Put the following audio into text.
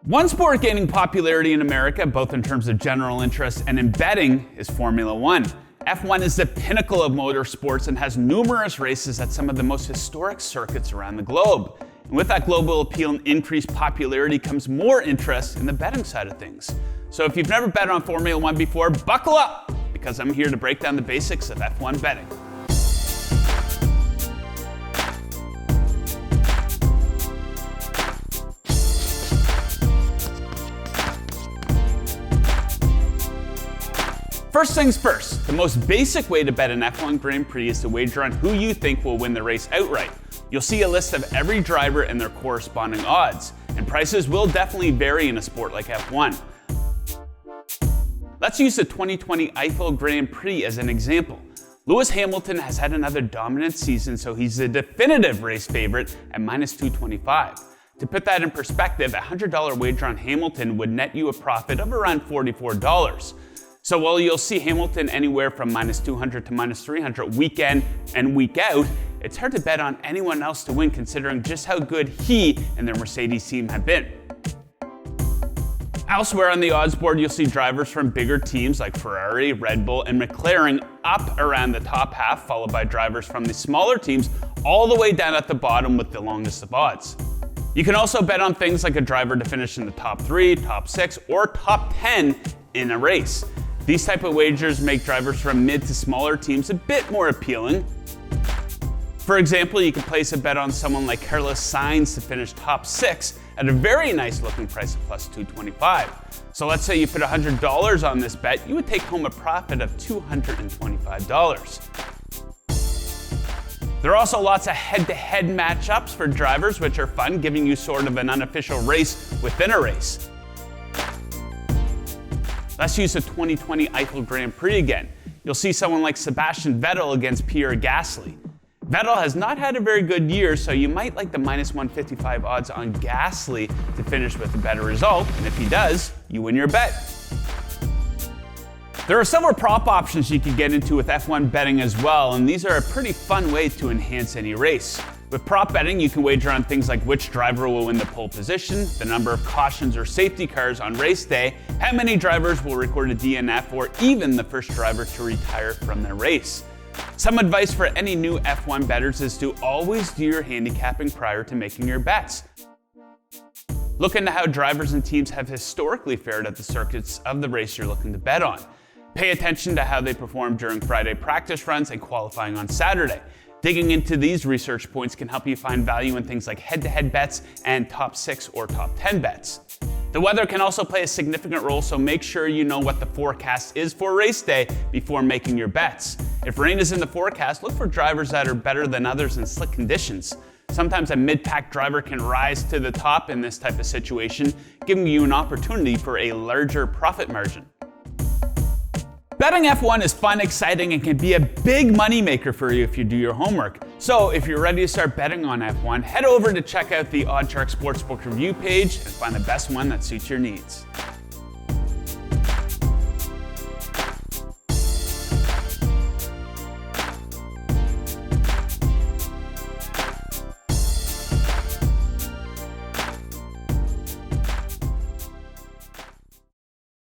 One sport gaining popularity in America, both in terms of general interest and in betting, is Formula One. F1 is the pinnacle of motorsports and has numerous races at some of the most historic circuits around the globe. And with that global appeal and increased popularity comes more interest in the betting side of things. So if you've never bet on Formula One before, buckle up, because I'm here to break down the basics of F1 betting. First things first, the most basic way to bet an F1 Grand Prix is to wager on who you think will win the race outright. You'll see a list of every driver and their corresponding odds, and prices will definitely vary in a sport like F1. Let's use the 2020 Eiffel Grand Prix as an example. Lewis Hamilton has had another dominant season, so he's the definitive race favorite at minus 225. To put that in perspective, a $100 wager on Hamilton would net you a profit of around $44. So while you'll see Hamilton anywhere from minus 200 to minus 300 week in and week out, it's hard to bet on anyone else to win considering just how good he and their Mercedes team have been. Elsewhere on the odds board, you'll see drivers from bigger teams like Ferrari, Red Bull, and McLaren up around the top half, followed by drivers from the smaller teams all the way down at the bottom with the longest of odds. You can also bet on things like a driver to finish in the top 3, top 6, or top 10 in a race. These type of wagers make drivers from mid to smaller teams a bit more appealing. For example, you can place a bet on someone like Carlos Sainz to finish top 6 at a very nice looking price of plus 225. So let's say you put $100 on this bet, you would take home a profit of $225. There are also lots of head-to-head matchups for drivers, which are fun, giving you sort of an unofficial race within a race. Let's use the 2020 Eiffel Grand Prix again. You'll see someone like Sebastian Vettel against Pierre Gasly. Vettel has not had a very good year, so you might like the minus 155 odds on Gasly to finish with a better result, and if he does, you win your bet. There are several prop options you can get into with F1 betting as well, and these are a pretty fun way to enhance any race. With prop betting, you can wager on things like which driver will win the pole position, the number of cautions or safety cars on race day, how many drivers will record a DNF, or even the first driver to retire from their race. Some advice for any new F1 bettors is to always do your handicapping prior to making your bets. Look into how drivers and teams have historically fared at the circuits of the race you're looking to bet on. Pay attention to how they performed during Friday practice runs and qualifying on Saturday. Digging into these research points can help you find value in things like head-to-head bets and top 6 or top 10 bets. The weather can also play a significant role, so make sure you know what the forecast is for race day before making your bets. If rain is in the forecast, look for drivers that are better than others in slick conditions. Sometimes a mid-pack driver can rise to the top in this type of situation, giving you an opportunity for a larger profit margin. Betting F1 is fun, exciting, and can be a big money maker for you if you do your homework. So if you're ready to start betting on F1, head over to check out the OddsShark Sportsbook review page and find the best one that suits your needs.